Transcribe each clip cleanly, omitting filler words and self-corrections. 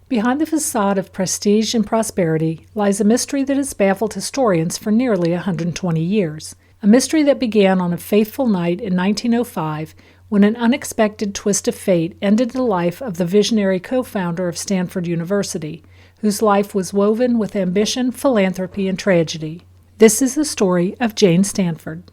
Behind the facade of prestige and prosperity lies a mystery that has baffled historians for nearly 120 years. A mystery that began on a fateful night in 1905 when an unexpected twist of fate ended the life of the visionary co-founder of Stanford University, whose life was woven with ambition, philanthropy, and tragedy. This is the story of Jane Stanford.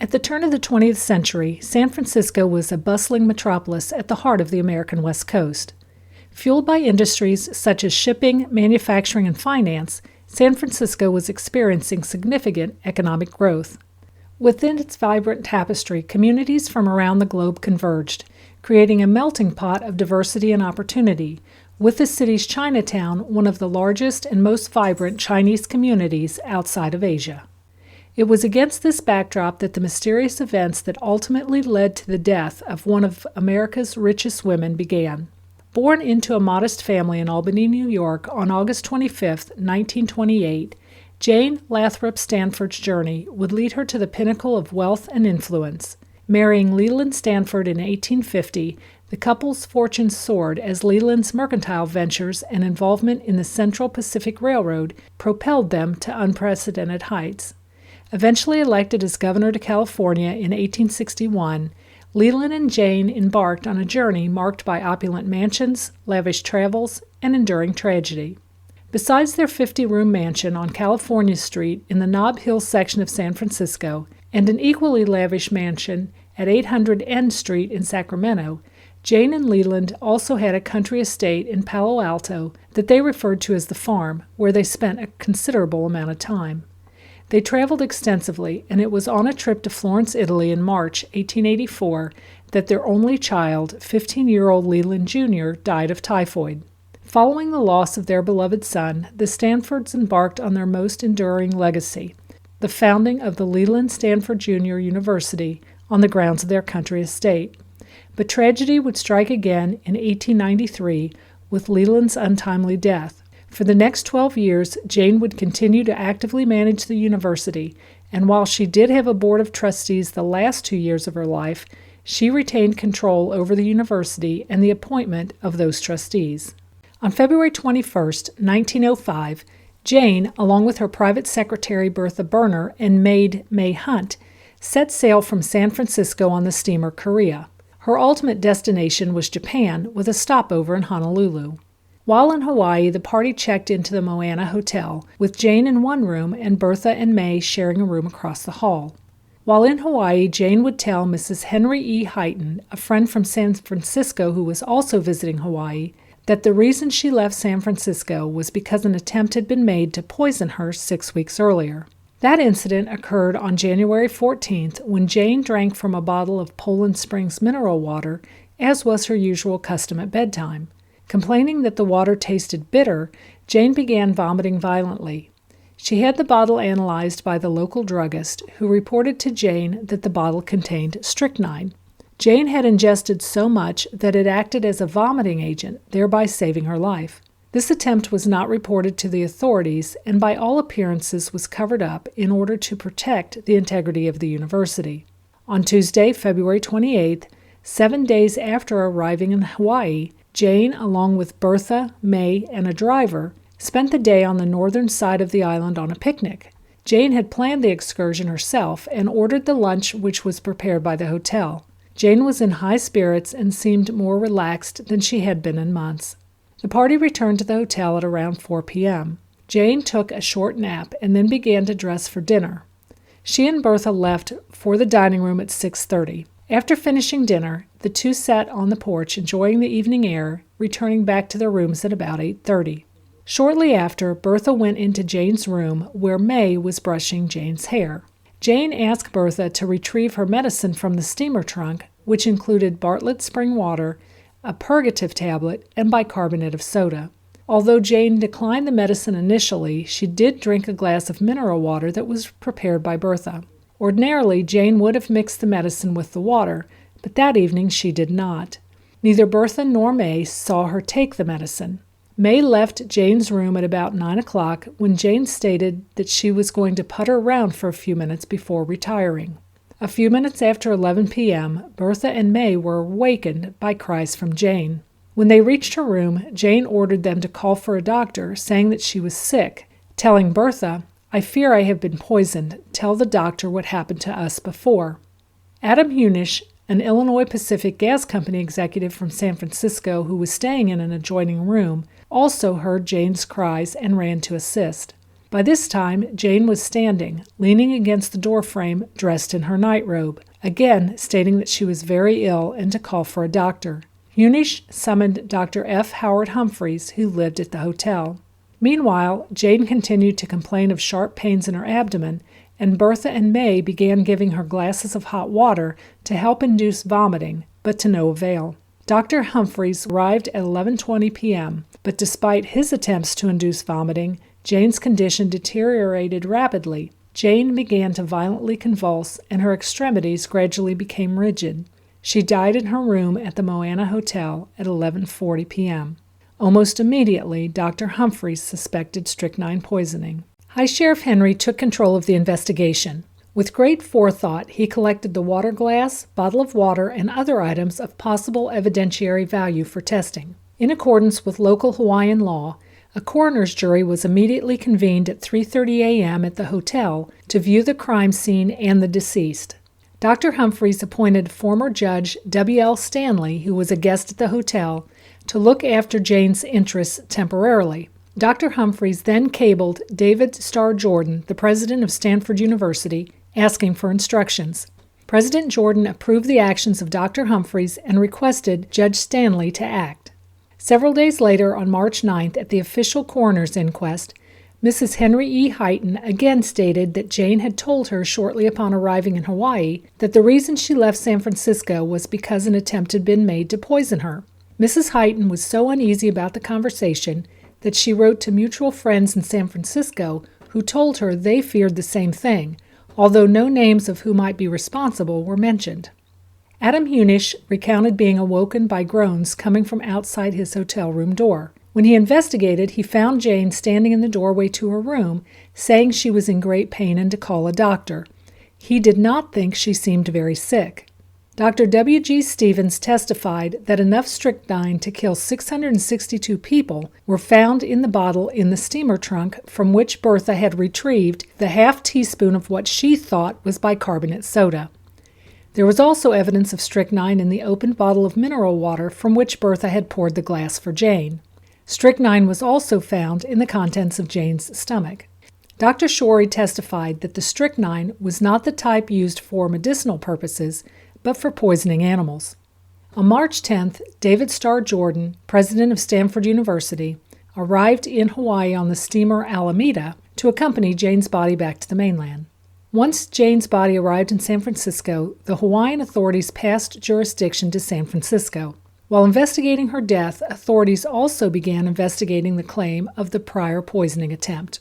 At the turn of the 20th century, San Francisco was a bustling metropolis at the heart of the American West Coast. Fueled by industries such as shipping, manufacturing, and finance, San Francisco was experiencing significant economic growth. Within its vibrant tapestry, communities from around the globe converged, creating a melting pot of diversity and opportunity, with the city's Chinatown one of the largest and most vibrant Chinese communities outside of Asia. It was against this backdrop that the mysterious events that ultimately led to the death of one of America's richest women began. Born into a modest family in Albany, New York on August 25, 1928, Jane Lathrop Stanford's journey would lead her to the pinnacle of wealth and influence. Marrying Leland Stanford in 1850, the couple's fortunes soared as Leland's mercantile ventures and involvement in the Central Pacific Railroad propelled them to unprecedented heights. Eventually elected as governor to California in 1861, Leland and Jane embarked on a journey marked by opulent mansions, lavish travels, and enduring tragedy. Besides their 50-room mansion on California Street in the Nob Hill section of San Francisco and an equally lavish mansion at 800 N Street in Sacramento, Jane and Leland also had a country estate in Palo Alto that they referred to as the farm, where they spent a considerable amount of time. They traveled extensively, and it was on a trip to Florence, Italy in March 1884 that their only child, 15-year-old Leland Jr., died of typhoid. Following the loss of their beloved son, the Stanfords embarked on their most enduring legacy, the founding of the Leland Stanford Jr. University on the grounds of their country estate. But tragedy would strike again in 1893 with Leland's untimely death. For the next 12 years, Jane would continue to actively manage the university, and while she did have a board of trustees the last 2 years of her life, she retained control over the university and the appointment of those trustees. On February 21, 1905, Jane, along with her private secretary Bertha Berner and maid May Hunt, set sail from San Francisco on the steamer Korea. Her ultimate destination was Japan, with a stopover in Honolulu. While in Hawaii, the party checked into the Moana Hotel, with Jane in one room and Bertha and May sharing a room across the hall. While in Hawaii, Jane would tell Mrs. Henry E. Highton, a friend from San Francisco who was also visiting Hawaii, that the reason she left San Francisco was because an attempt had been made to poison her 6 weeks earlier. That incident occurred on January 14th when Jane drank from a bottle of Poland Springs mineral water, as was her usual custom at bedtime. Complaining that the water tasted bitter, Jane began vomiting violently. She had the bottle analyzed by the local druggist, who reported to Jane that the bottle contained strychnine. Jane had ingested so much that it acted as a vomiting agent, thereby saving her life. This attempt was not reported to the authorities and by all appearances was covered up in order to protect the integrity of the university. On Tuesday, February 28th, 7 days after arriving in Hawaii, Jane, along with Bertha, May, and a driver, spent the day on the northern side of the island on a picnic. Jane had planned the excursion herself and ordered the lunch which was prepared by the hotel. Jane was in high spirits and seemed more relaxed than she had been in months. The party returned to the hotel at around 4 p.m. Jane took a short nap and then began to dress for dinner. She and Bertha left for the dining room at 6:30. After finishing dinner, the two sat on the porch enjoying the evening air, returning back to their rooms at about 8:30. Shortly after, Bertha went into Jane's room where May was brushing Jane's hair. Jane asked Bertha to retrieve her medicine from the steamer trunk, which included Bartlett spring water, a purgative tablet, and bicarbonate of soda. Although Jane declined the medicine initially, she did drink a glass of mineral water that was prepared by Bertha. Ordinarily, Jane would have mixed the medicine with the water, but that evening she did not. Neither Bertha nor May saw her take the medicine. May left Jane's room at about 9 o'clock when Jane stated that she was going to putter around for a few minutes before retiring. A few minutes after 11 p.m., Bertha and May were awakened by cries from Jane. When they reached her room, Jane ordered them to call for a doctor, saying that she was sick, telling Bertha, "I fear I have been poisoned. Tell the doctor what happened to us before." Adam Hunish, an Illinois Pacific Gas Company executive from San Francisco who was staying in an adjoining room, also heard Jane's cries and ran to assist. By this time, Jane was standing, leaning against the doorframe, dressed in her nightrobe, again stating that she was very ill and to call for a doctor. Hunish summoned Dr. F. Howard Humphreys, who lived at the hotel. Meanwhile, Jane continued to complain of sharp pains in her abdomen, and Bertha and May began giving her glasses of hot water to help induce vomiting, but to no avail. Dr. Humphreys arrived at 11:20 p.m., but despite his attempts to induce vomiting, Jane's condition deteriorated rapidly. Jane began to violently convulse, and her extremities gradually became rigid. She died in her room at the Moana Hotel at 11:40 p.m. Almost immediately, Dr. Humphreys suspected strychnine poisoning. High Sheriff Henry took control of the investigation. With great forethought, he collected the water glass, bottle of water, and other items of possible evidentiary value for testing. In accordance with local Hawaiian law, a coroner's jury was immediately convened at 3:30 a.m. at the hotel to view the crime scene and the deceased. Dr. Humphreys appointed former Judge W.L. Stanley, who was a guest at the hotel, to look after Jane's interests temporarily. Dr. Humphreys then cabled David Starr Jordan, the president of Stanford University, asking for instructions. President Jordan approved the actions of Dr. Humphreys and requested Judge Stanley to act. Several days later, on March 9th, at the official coroner's inquest, Mrs. Henry E. Heighton again stated that Jane had told her shortly upon arriving in Hawaii that the reason she left San Francisco was because an attempt had been made to poison her. Mrs. Heighton was so uneasy about the conversation that she wrote to mutual friends in San Francisco who told her they feared the same thing, although no names of who might be responsible were mentioned. Adam Hunish recounted being awoken by groans coming from outside his hotel room door. When he investigated, he found Jane standing in the doorway to her room, saying she was in great pain and to call a doctor. He did not think she seemed very sick. Dr. W.G. Stevens testified that enough strychnine to kill 662 people were found in the bottle in the steamer trunk from which Bertha had retrieved the half teaspoon of what she thought was bicarbonate soda. There was also evidence of strychnine in the opened bottle of mineral water from which Bertha had poured the glass for Jane. Strychnine was also found in the contents of Jane's stomach. Dr. Shorey testified that the strychnine was not the type used for medicinal purposes, but for poisoning animals. On March 10th, David Starr Jordan, president of Stanford University, arrived in Hawaii on the steamer Alameda to accompany Jane's body back to the mainland. Once Jane's body arrived in San Francisco, the Hawaiian authorities passed jurisdiction to San Francisco. While investigating her death, authorities also began investigating the claim of the prior poisoning attempt.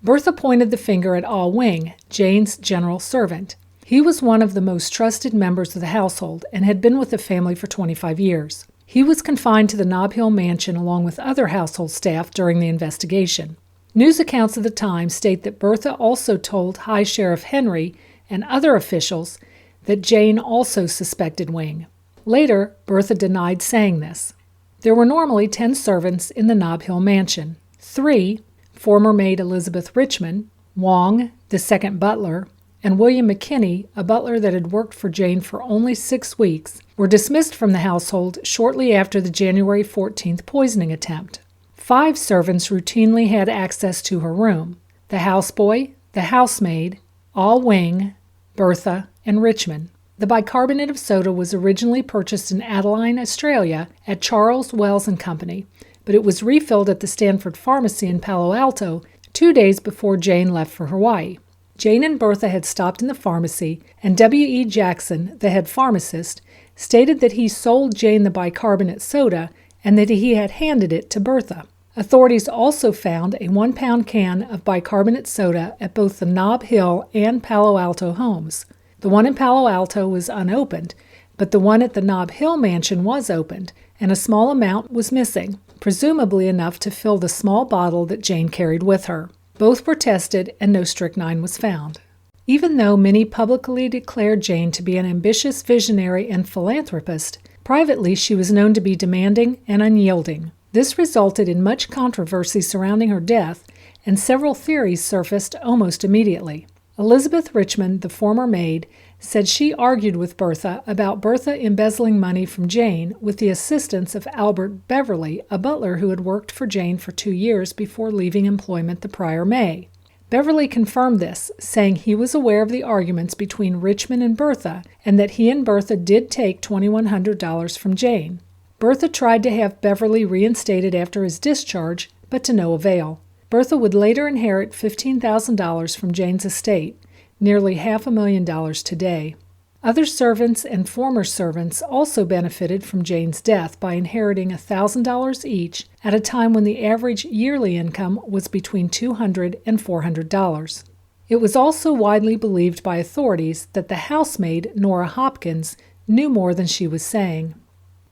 Bertha pointed the finger at Ah Wing, Jane's general servant. He was one of the most trusted members of the household and had been with the family for 25 years. He was confined to the Nob Hill mansion along with other household staff during the investigation. News accounts of the time state that Bertha also told High Sheriff Henry and other officials that Jane also suspected Wing. Later, Bertha denied saying this. There were normally 10 servants in the Nob Hill mansion. 3, former maid Elizabeth Richmond, Wong, the second butler, and William McKinney, a butler that had worked for Jane for only 6 weeks, were dismissed from the household shortly after the January 14th poisoning attempt. 5 servants routinely had access to her room: the houseboy, the housemaid, Ah Wing, Bertha, and Richmond. The bicarbonate of soda was originally purchased in Adeline, Australia at Charles Wells and Company, but it was refilled at the Stanford Pharmacy in Palo Alto 2 days before Jane left for Hawaii. Jane and Bertha had stopped in the pharmacy, and W.E. Jackson, the head pharmacist, stated that he sold Jane the bicarbonate soda and that he had handed it to Bertha. Authorities also found a 1-pound can of bicarbonate soda at both the Nob Hill and Palo Alto homes. The one in Palo Alto was unopened, but the one at the Nob Hill mansion was opened, and a small amount was missing, presumably enough to fill the small bottle that Jane carried with her. Both were tested, and no strychnine was found. Even though many publicly declared Jane to be an ambitious visionary and philanthropist, Privately, she was known to be demanding and unyielding. This resulted in much controversy surrounding her death, and several theories surfaced almost immediately. Elizabeth Richmond, the former maid, said she argued with Bertha about Bertha embezzling money from Jane with the assistance of Albert Beverly, a butler who had worked for Jane for 2 years before leaving employment the prior May. Beverly confirmed this, saying he was aware of the arguments between Richmond and Bertha and that he and Bertha did take $2,100 from Jane. Bertha tried to have Beverly reinstated after his discharge, but to no avail. Bertha would later inherit $15,000 from Jane's estate, nearly $500,000 today. Other servants and former servants also benefited from Jane's death by inheriting $1,000 each at a time when the average yearly income was between $200 and $400. It was also widely believed by authorities that the housemaid, Nora Hopkins, knew more than she was saying.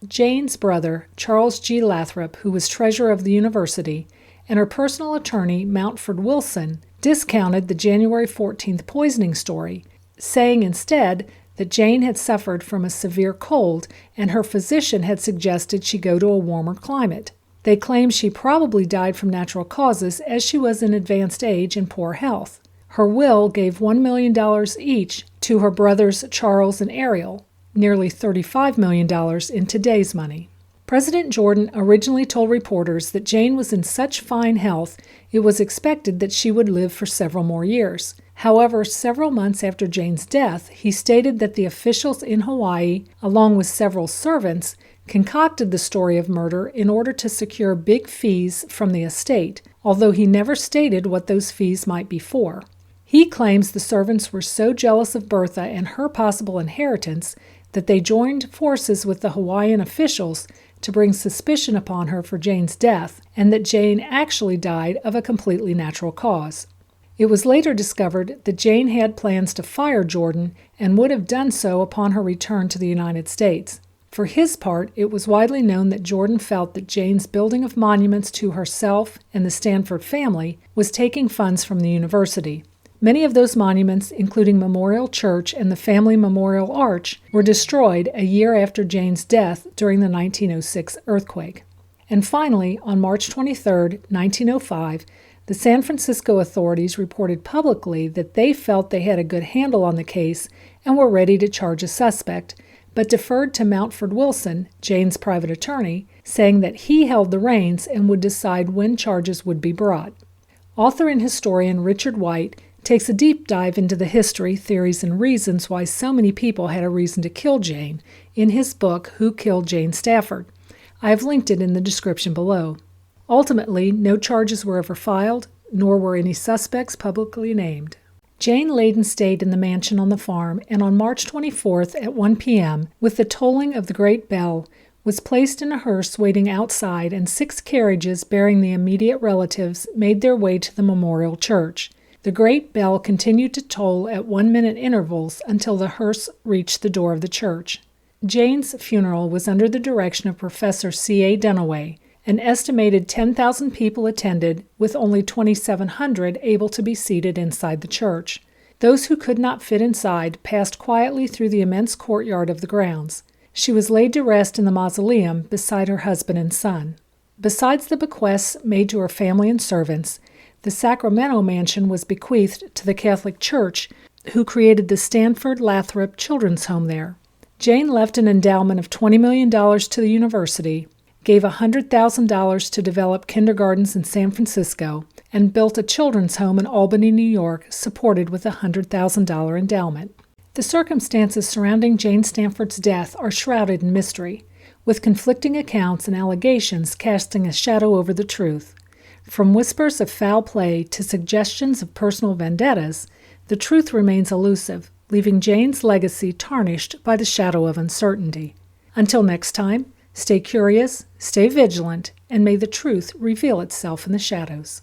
Jane's brother, Charles G. Lathrop, who was treasurer of the university, and her personal attorney, Mountford Wilson, discounted the January 14th poisoning story, saying instead that Jane had suffered from a severe cold and her physician had suggested she go to a warmer climate. They claimed she probably died from natural causes as she was in advanced age and poor health. Her will gave $1 million each to her brothers Charles and Ariel, nearly $35 million in today's money. President Jordan originally told reporters that Jane was in such fine health it was expected that she would live for several more years. However, several months after Jane's death, he stated that the officials in Hawaii, along with several servants, concocted the story of murder in order to secure big fees from the estate, although he never stated what those fees might be for. He claims the servants were so jealous of Bertha and her possible inheritance that they joined forces with the Hawaiian officials to bring suspicion upon her for Jane's death, and that Jane actually died of a completely natural cause. It was later discovered that Jane had plans to fire Jordan and would have done so upon her return to the United States. For his part, it was widely known that Jordan felt that Jane's building of monuments to herself and the Stanford family was taking funds from the university. Many of those monuments, including Memorial Church and the Family Memorial Arch, were destroyed a year after Jane's death during the 1906 earthquake. And finally, on March 23, 1905, the San Francisco authorities reported publicly that they felt they had a good handle on the case and were ready to charge a suspect, but deferred to Mountford Wilson, Jane's private attorney, saying that he held the reins and would decide when charges would be brought. Author and historian Richard White takes a deep dive into the history, theories, and reasons why so many people had a reason to kill Jane in his book, Who Killed Jane Stafford? I have linked it in the description below. Ultimately, no charges were ever filed, nor were any suspects publicly named. Jane Layden stayed in the mansion on the farm, and on March 24th at 1 p.m., with the tolling of the great bell, was placed in a hearse waiting outside, and 6 carriages bearing the immediate relatives made their way to the Memorial Church. The great bell continued to toll at 1-minute intervals until the hearse reached the door of the church. Jane's funeral was under the direction of Professor C.A. Dunaway. An estimated 10,000 people attended, with only 2,700 able to be seated inside the church. Those who could not fit inside passed quietly through the immense courtyard of the grounds. She was laid to rest in the mausoleum beside her husband and son. Besides the bequests made to her family and servants, the Sacramento mansion was bequeathed to the Catholic Church, who created the Stanford Lathrop Children's Home there. Jane left an endowment of $20 million to the university, gave $100,000 to develop kindergartens in San Francisco, and built a children's home in Albany, New York, supported with a $100,000 endowment. The circumstances surrounding Jane Stanford's death are shrouded in mystery, with conflicting accounts and allegations casting a shadow over the truth. From whispers of foul play to suggestions of personal vendettas, the truth remains elusive, leaving Jane's legacy tarnished by the shadow of uncertainty. Until next time, stay curious, stay vigilant, and may the truth reveal itself in the shadows.